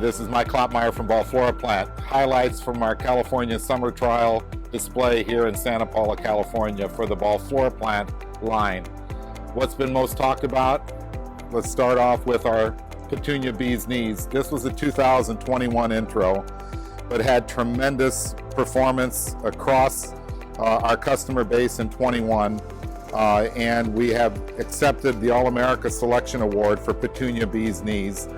this is Mike Klopmeyer from Balflora Plant. Highlights from our California summer trial display here in Santa Paula, California for the Balflora Plant line. What's been most talked about? Let's start off with our Petunia Bee's Knees. This was a 2021 intro, but had tremendous performance across our customer base in 21. And we have accepted the All-America Selection Award for Petunia Bee's Knees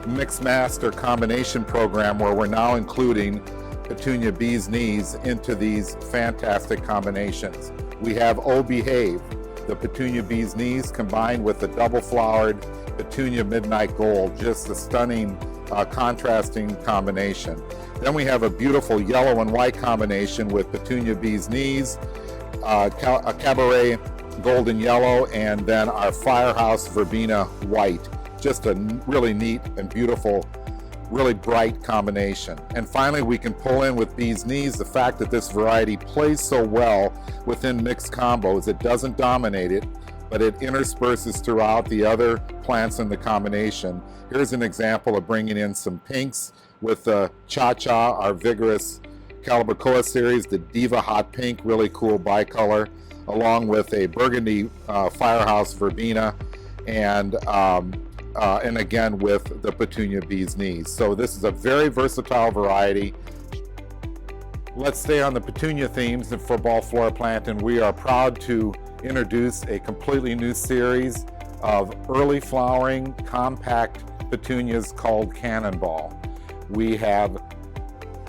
Mixed Master Combination Program, where we're now including Petunia Bee's Knees into these fantastic combinations. We have Oh Behave, the Petunia Bee's Knees combined with the double-flowered Petunia Midnight Gold, just a stunning contrasting combination. Then we have a beautiful yellow and white combination with Petunia Bee's Knees, a Cabaret Golden Yellow, and then our Firehouse Verbena White. Just a really neat and beautiful, really bright combination. And finally, we can pull in with Bee's Knees the fact that this variety plays so well within mixed combos. It doesn't dominate it, but it intersperses throughout the other plants in the combination. Here's an example of bringing in some pinks with the Cha-Cha, our vigorous Calibrachoa series, the Diva Hot Pink, really cool bicolor, along with a Burgundy Firehouse Verbena, and again with the Petunia Bee's Knees. So this is a very versatile variety. Let's stay on the petunia themes for Balflora Plant, and we are proud to introduce a completely new series of early flowering compact petunias called Cannonball. We have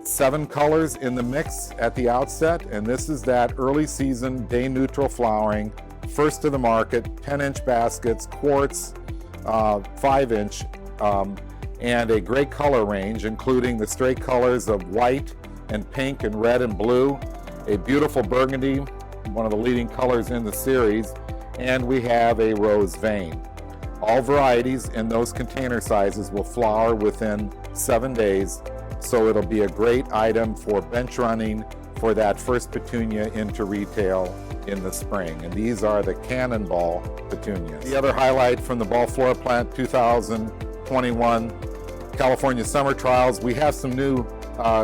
7 colors in the mix at the outset, and this is that early season day neutral flowering, first to the market, 10-inch baskets, quartz, 5-inch, and a great color range, including the straight colors of white and pink and red and blue, a beautiful burgundy, one of the leading colors in the series, and we have a rose vein. All varieties in those container sizes will flower within 7 days, so it'll be a great item for bench running for that first petunia into retail in the spring. And these are the Cannonball petunias. The other highlight from the Balflora Plant 2021 California Summer Trials, we have some new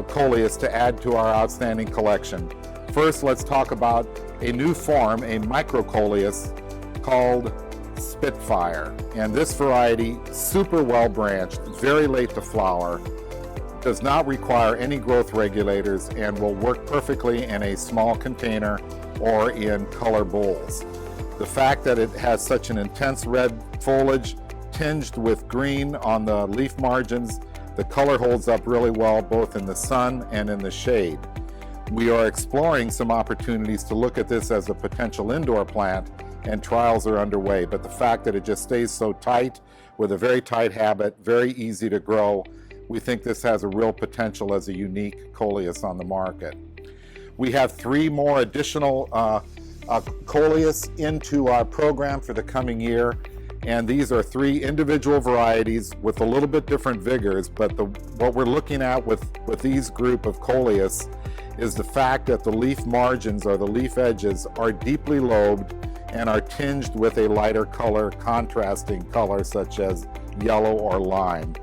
coleus to add to our outstanding collection. First, let's talk about a new form, a microcoleus called Spitfire. And this variety, super well branched, very late to flower, does not require any growth regulators, and will work perfectly in a small container or in color bowls. The fact that it has such an intense red foliage tinged with green on the leaf margins, the color holds up really well both in the sun and in the shade. We are exploring some opportunities to look at this as a potential indoor plant, and trials are underway, but the fact that it just stays so tight with a very tight habit, very easy to grow, we think this has a real potential as a unique coleus on the market. We have 3 more additional coleus into our program for the coming year, and these are 3 individual varieties with a little bit different vigors, but what we're looking at with these group of coleus is the fact that the leaf margins or the leaf edges are deeply lobed and are tinged with a lighter color, contrasting color such as yellow or lime.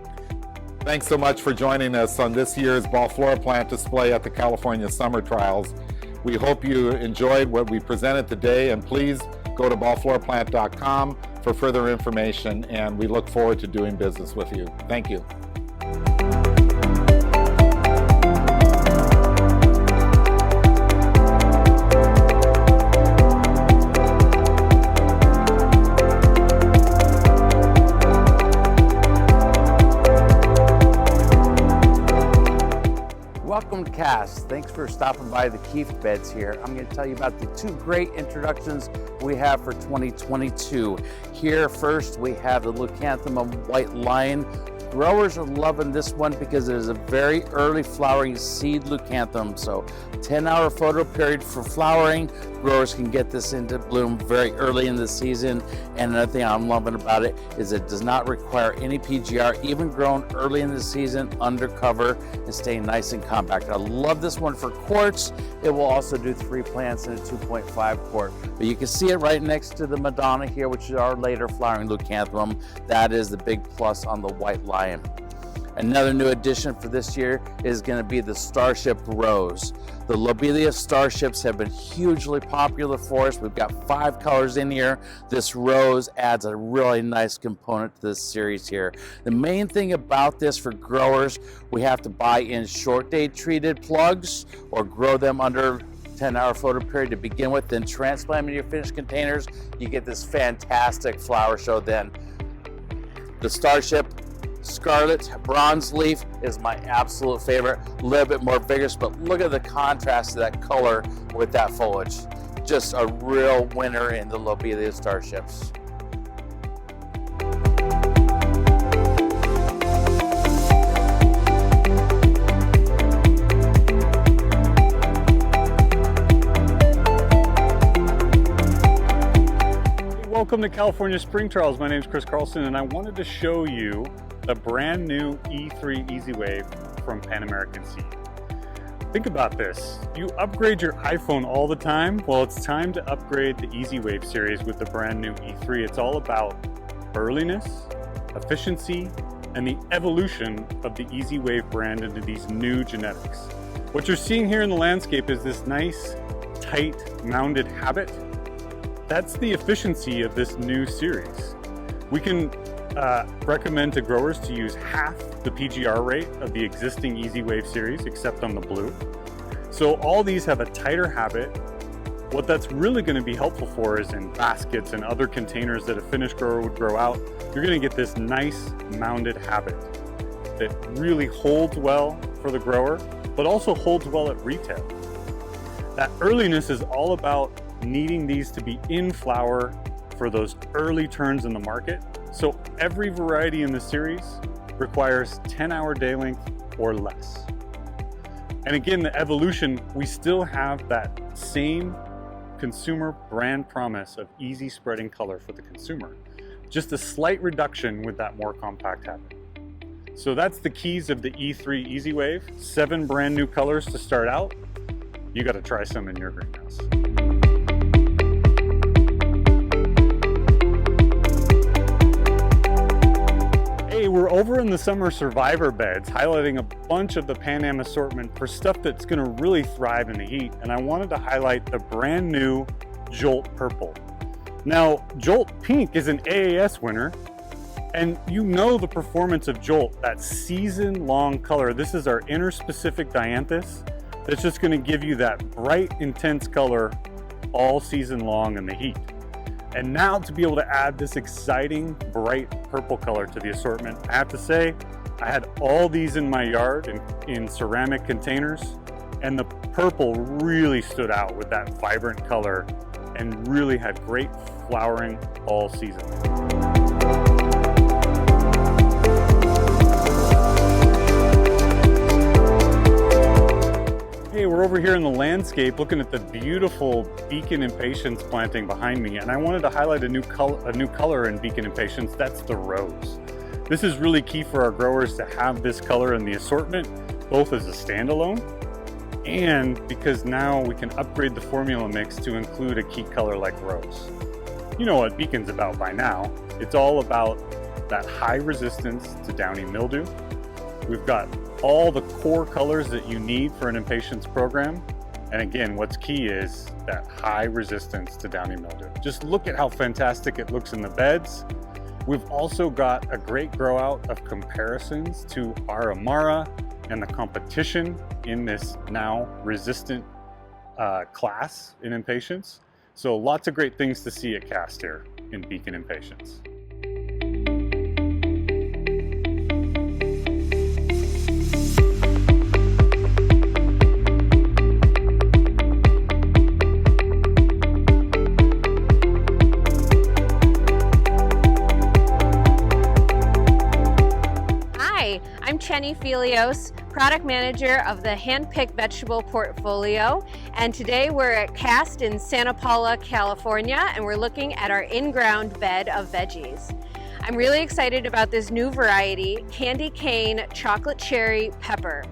Thanks so much for joining us on this year's Balflora Plant display at the California Summer Trials. We hope you enjoyed what we presented today, and please go to balfloraplant.com for further information, and we look forward to doing business with you. Thank you. Welcome to CAST. Thanks for stopping by the Keith Beds here. I'm going to tell you about the 2 great introductions we have for 2022. Here first we have the Leucanthemum White Lion. Growers are loving this one because it is a very early flowering seed leucanthemum. So 10-hour photo period for flowering. Growers can get this into bloom very early in the season. And another thing I'm loving about it is it does not require any PGR, even grown early in the season under cover and staying nice and compact. I love this one for quartz. It will also do 3 plants in a 2.5 quart. But you can see it right next to the Madonna here, which is our later flowering leucanthemum. That is the big plus on the White Lion. Another new addition for this year is going to be the Starship Rose. The Lobelia Starships have been hugely popular for us. We've got 5 colors in here. This rose adds a really nice component to this series here. The main thing about this for growers, we have to buy in short day treated plugs or grow them under 10-hour photo period to begin with, then transplant them in your finished containers. You get this fantastic flower show then. The Starship Scarlet Bronze Leaf is my absolute favorite. A little bit more vigorous, but look at the contrast to that color with that foliage. Just a real winner in the Lobelia Starships. Welcome to California Spring Trials. My name is Chris Carlson, and I wanted to show you the brand new E3 Easy Wave from Pan American Seed. Think about this. You upgrade your iPhone all the time. Well, it's time to upgrade the Easy Wave series with the brand new E3. It's all about earliness, efficiency, and the evolution of the Easy Wave brand into these new genetics. What you're seeing here in the landscape is this nice, tight, mounded habit. That's the efficiency of this new series. We can recommend to growers to use half the PGR rate of the existing Easy Wave series, except on the blue. So all these have a tighter habit. What that's really going to be helpful for is in baskets and other containers that a finished grower would grow out. You're going to get this nice mounded habit that really holds well for the grower, but also holds well at retail. That earliness is all about needing these to be in flower for those early turns in the market. So every variety in the series requires 10-hour day length or less. And again, the evolution, we still have that same consumer brand promise of easy spreading color for the consumer. Just a slight reduction with that more compact habit. So that's the keys of the E3 Easy Wave. 7 brand new colors to start out. You got to try some in your greenhouse. We're over in the summer survivor beds, highlighting a bunch of the Pan Am assortment for stuff that's going to really thrive in the heat. And I wanted to highlight the brand new Jolt Purple. Now, Jolt Pink is an AAS winner, and you know the performance of Jolt, that season-long color. This is our interspecific dianthus that's just going to give you that bright, intense color all season long in the heat. And now to be able to add this exciting, bright purple color to the assortment, I have to say, I had all these in my yard in ceramic containers, and the purple really stood out with that vibrant color and really had great flowering all season. Hey, we're over here in the landscape looking at the beautiful Beacon Impatiens planting behind me, and I wanted to highlight a new color in Beacon Impatiens. That's the rose. This is really key for our growers to have this color in the assortment, both as a standalone and because now we can upgrade the formula mix to include a key color like rose. You know what Beacon's about by now. It's all about that high resistance to downy mildew. We've got all the core colors that you need for an impatiens program. And again, what's key is that high resistance to downy mildew. Just look at how fantastic it looks in the beds. We've also got a great grow out of comparisons to our Amara and the competition in this now resistant class in impatiens. So lots of great things to see at CAST here in Beacon Impatiens. I'm Chenny Filios, product manager of the Handpicked Vegetable Portfolio, and today we're at CAST in Santa Paula, California, and we're looking at our in-ground bed of veggies. I'm really excited about this new variety, Candy Cane Chocolate Cherry Pepper.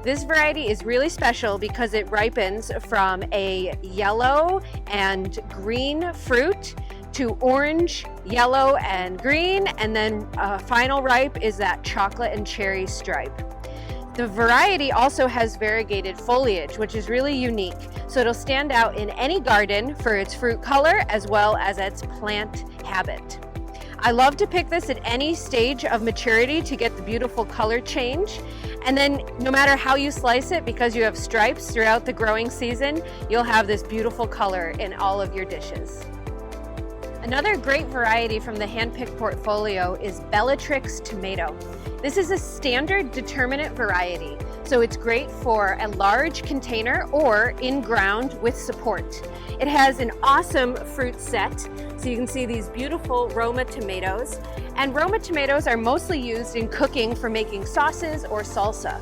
This variety is really special because it ripens from a yellow and green fruit to orange, yellow, and green, and then final ripe is that chocolate and cherry stripe. The variety also has variegated foliage, which is really unique, so it'll stand out in any garden for its fruit color as well as its plant habit. I love to pick this at any stage of maturity to get the beautiful color change. And then no matter how you slice it, because you have stripes throughout the growing season, you'll have this beautiful color in all of your dishes. Another great variety from the hand-picked portfolio is Bellatrix tomato. This is a standard determinate variety, so it's great for a large container or in ground with support. It has an awesome fruit set, so you can see these beautiful Roma tomatoes. And Roma tomatoes are mostly used in cooking for making sauces or salsa.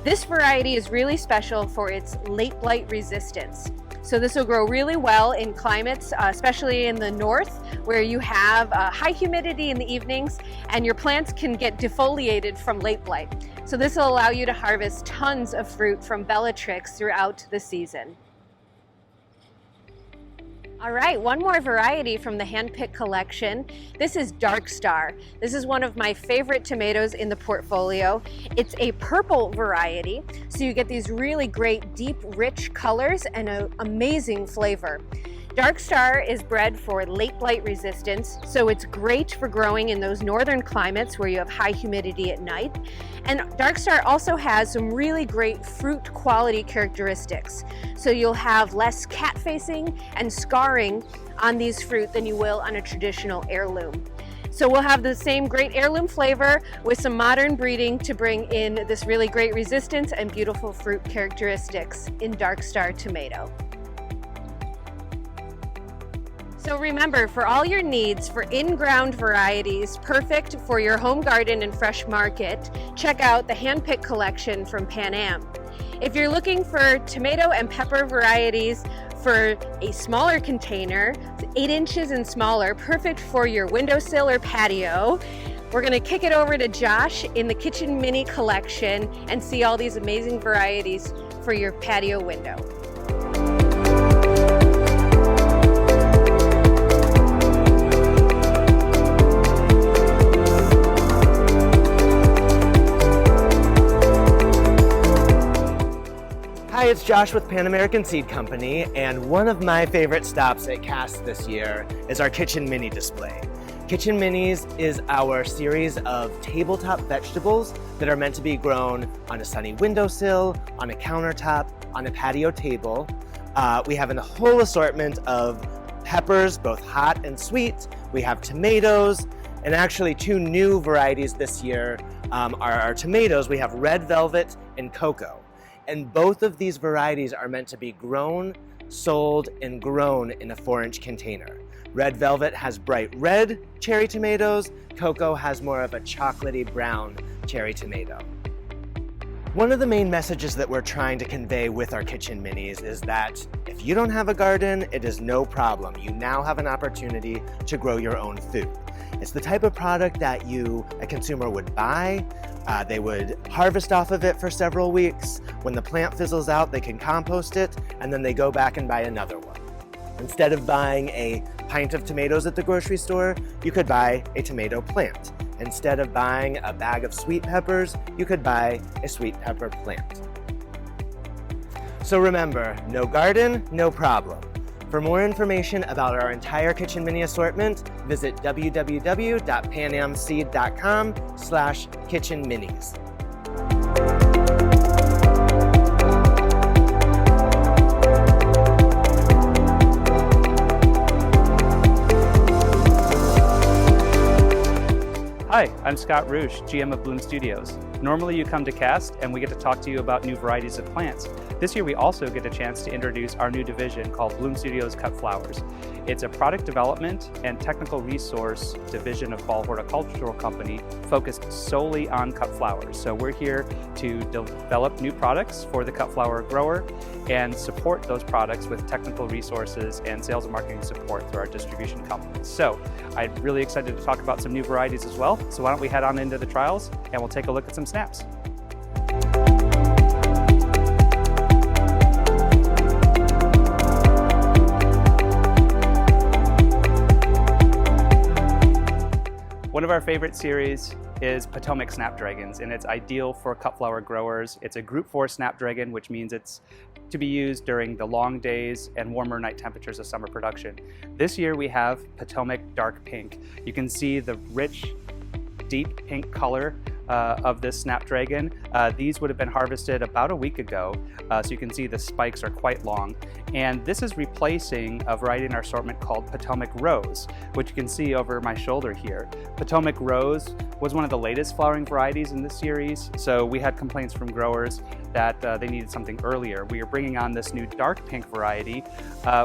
This variety is really special for its late blight resistance. So this will grow really well in climates, especially in the north, where you have high humidity in the evenings and your plants can get defoliated from late blight. So this will allow you to harvest tons of fruit from Bellatrix throughout the season. All right, one more variety from the hand-picked collection. This is Dark Star. This is one of my favorite tomatoes in the portfolio. It's a purple variety, so you get these really great, deep, rich colors and an amazing flavor. Dark Star is bred for late blight resistance, so it's great for growing in those northern climates where you have high humidity at night. And Dark Star also has some really great fruit quality characteristics. So you'll have less cat facing and scarring on these fruit than you will on a traditional heirloom. So we'll have the same great heirloom flavor with some modern breeding to bring in this really great resistance and beautiful fruit characteristics in Dark Star tomato. So remember, for all your needs for in-ground varieties perfect for your home garden and fresh market, check out the hand-picked collection from Pan Am. If you're looking for tomato and pepper varieties for a smaller container, 8 inches and smaller, perfect for your windowsill or patio, we're going to kick it over to Josh in the Kitchen Mini collection and see all these amazing varieties for your patio window. Hi, it's Josh with Pan American Seed Company, and one of my favorite stops at CAST this year is our Kitchen Mini display. Kitchen Minis is our series of tabletop vegetables that are meant to be grown on a sunny windowsill, on a countertop, on a patio table. We have a whole assortment of peppers, both hot and sweet. We have tomatoes, and actually 2 new varieties this year are our tomatoes. We have Red Velvet and Cocoa. And both of these varieties are meant to be grown, sold, and grown in a 4-inch container. Red Velvet has bright red cherry tomatoes. Cocoa has more of a chocolatey brown cherry tomato. One of the main messages that we're trying to convey with our Kitchen Minis is that if you don't have a garden, it is no problem. You now have an opportunity to grow your own food. It's the type of product that a consumer would buy. They would harvest off of it for several weeks. When the plant fizzles out, they can compost it, and then they go back and buy another one. Instead of buying a pint of tomatoes at the grocery store, you could buy a tomato plant. Instead of buying a bag of sweet peppers, you could buy a sweet pepper plant. So remember, no garden, no problem. For more information about our entire Kitchen Mini assortment, visit www.panamseed.com/kitchenminis. Hi, I'm Scott Rouge, GM of Bloom Studios. Normally you come to CAST and we get to talk to you about new varieties of plants. This year we also get a chance to introduce our new division called Bloom Studios Cut Flowers. It's a product development and technical resource division of Ball Horticultural Company focused solely on cut flowers. So we're here to develop new products for the cut flower grower and support those products with technical resources and sales and marketing support through our distribution company. So I'm really excited to talk about some new varieties as well. So why don't we head on into the trials and we'll take a look at some snaps. of our favorite series is Potomac Snapdragons, and it's ideal for cut flower growers. It's a Group 4 Snapdragon, which means it's to be used during the long days and warmer night temperatures of summer production. This year we have Potomac Dark Pink. You can see the rich, deep pink color of this Snapdragon. These would have been harvested about a week ago, so you can see the spikes are quite long. And this is replacing a variety in our assortment called Potomac Rose, which you can see over my shoulder here. Potomac Rose was one of the latest flowering varieties in this series, so we had complaints from growers that they needed something earlier. We are bringing on this new dark pink variety,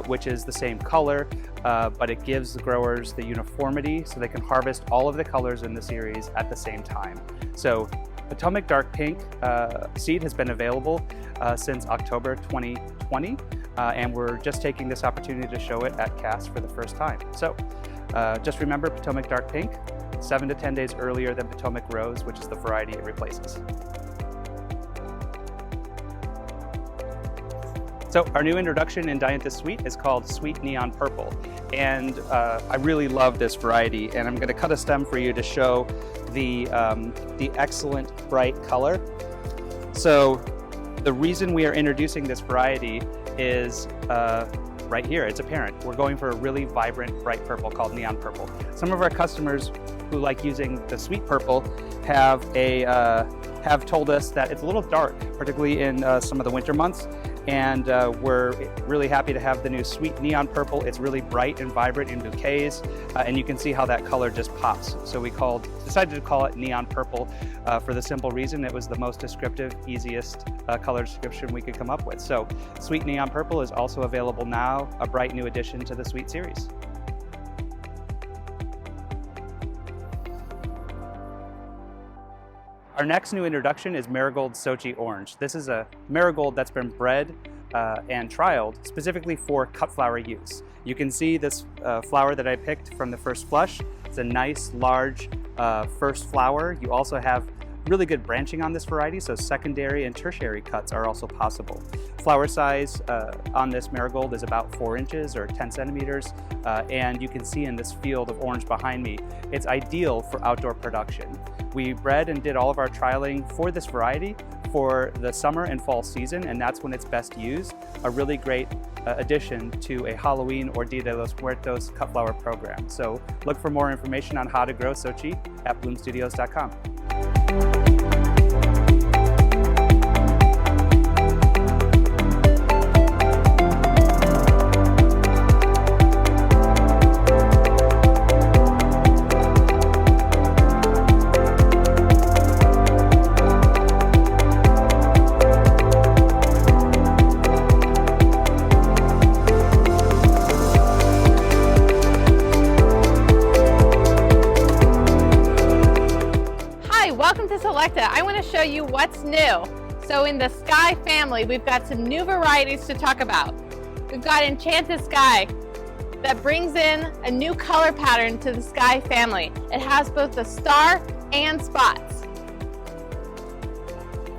which is the same color, but it gives the growers the uniformity so they can harvest all of the colors in the series at the same time. So Potomac Dark Pink seed has been available since October 2020, and we're just taking this opportunity to show it at CAST for the first time. So just remember, Potomac Dark Pink, 7 to 10 days earlier than Potomac Rose, which is the variety it replaces. So our new introduction in Dianthus Sweet is called Sweet Neon Purple, and I really love this variety, and I'm going to cut a stem for you to show the excellent bright color. So the reason we are introducing this variety is right here. It's apparent. We're going for a really vibrant, bright purple called Neon Purple. Some of our customers who like using the Sweet Purple have told us that it's a little dark, particularly in some of the winter months. And we're really happy to have the new Sweet Neon Purple. It's really bright and vibrant in bouquets, and you can see how that color just pops. So we decided to call it Neon Purple for the simple reason it was the most descriptive, easiest color description we could come up with. So Sweet Neon Purple is also available now, a bright new addition to the Sweet series. Our next new introduction is Marigold Sochi Orange. This is a marigold that's been bred and trialed specifically for cut flower use. You can see this flower that I picked from the first flush. It's a nice, large first flower. You also have really good branching on this variety, so secondary and tertiary cuts are also possible. Flower size on this marigold is about 4 inches or 10 centimeters, and you can see in this field of orange behind me, it's ideal for outdoor production. We bred and did all of our trialing for this variety for the summer and fall season, and that's when it's best used. A really great addition to a Halloween or Dia de los Muertos cut flower program. So look for more information on how to grow Sochi at bloomstudios.com. Welcome to Selecta. I want to show you what's new. So in the Sky family, we've got some new varieties to talk about. We've got Enchanted Sky that brings in a new color pattern to the Sky family. It has both the star and spots.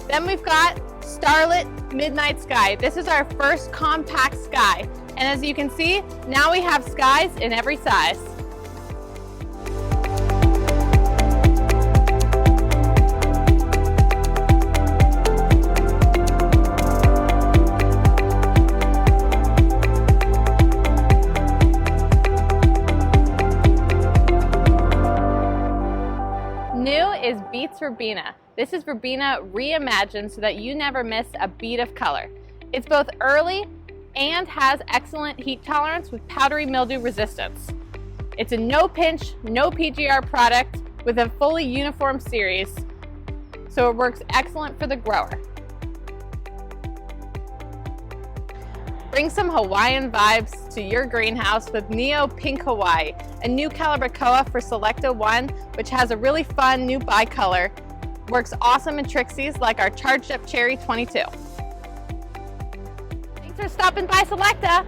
Then we've got Starlit Midnight Sky. This is our first compact sky. And as you can see, now we have skies in every size. Is Beats Verbena. This is verbena reimagined so that you never miss a beat of color. It's both early and has excellent heat tolerance with powdery mildew resistance. It's a no pinch, no PGR product with a fully uniform series, so it works excellent for the grower. Bring some Hawaiian vibes to your greenhouse with Neo Pink Hawaii, a new Calibrachoa for Selecta 1, which has a really fun new bicolor. Works awesome in Trixies like our Charged Up Cherry 22. Thanks for stopping by Selecta.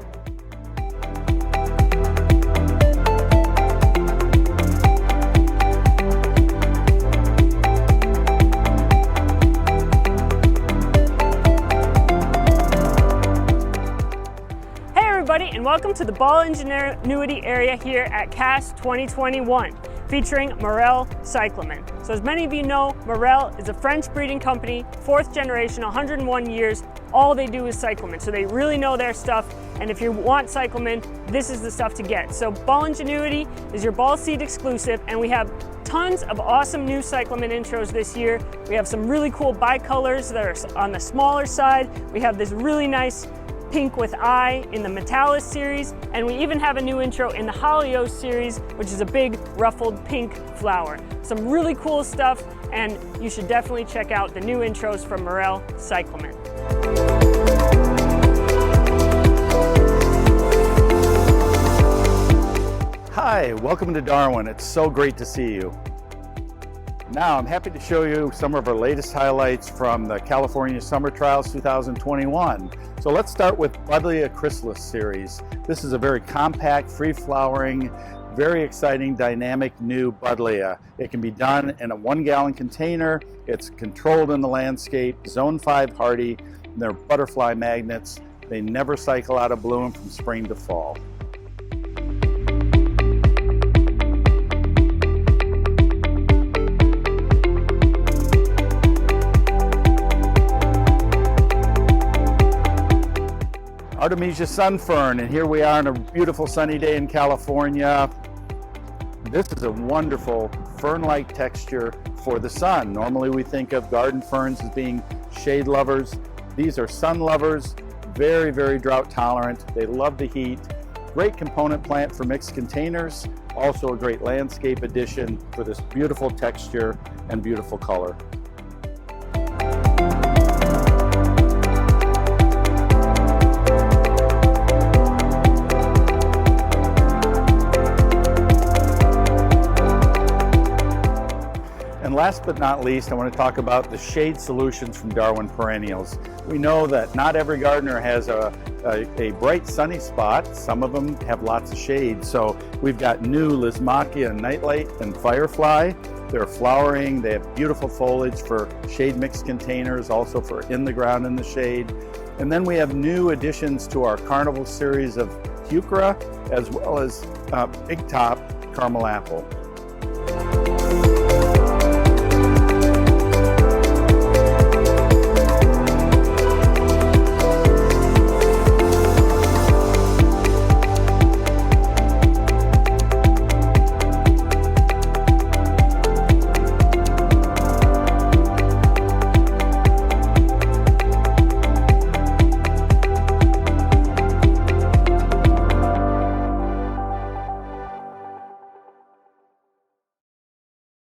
And welcome to the Ball Ingenuity area here at CAST 2021, featuring Morel cyclamen. So as many of you know, Morel is a French breeding company, 4th generation, 101 years. All they do is cyclamen, so they really know their stuff. And if you want cyclamen, this is the stuff to get. So Ball Ingenuity is your ball seed exclusive, and we have tons of awesome new cyclamen intros this year. We have some really cool bicolors that are on the smaller side. We have this really nice pink with eye in the Metalis series, and we even have a new intro in the Halios series, which is a big ruffled pink flower. Some really cool stuff, and you should definitely check out the new intros from Morel cyclamen. Hi, welcome to Darwin. It's so great to see you. Now I'm happy to show you some of our latest highlights from the California Summer Trials 2021. So let's start with Buddleia chrysalis series. This is a very compact, free-flowering, very exciting, dynamic new Buddleia. It can be done in a 1-gallon container. It's controlled in the landscape, zone 5 hardy. They're butterfly magnets. They never cycle out of bloom from spring to fall. Artemisia sunfern, and here we are on a beautiful sunny day in California. This is a wonderful fern-like texture for the sun. Normally we think of garden ferns as being shade lovers. These are sun lovers, very, very drought tolerant. They love the heat. Great component plant for mixed containers. Also a great landscape addition for this beautiful texture and beautiful color. And last but not least, I want to talk about the shade solutions from Darwin Perennials. We know that not every gardener has a bright sunny spot. Some of them have lots of shade. So we've got new Lismachia Nightlight and Firefly. They're flowering. They have beautiful foliage for shade mixed containers, also for in the ground in the shade. And then we have new additions to our Carnival series of Heuchera, as well as Big Top Caramel Apple.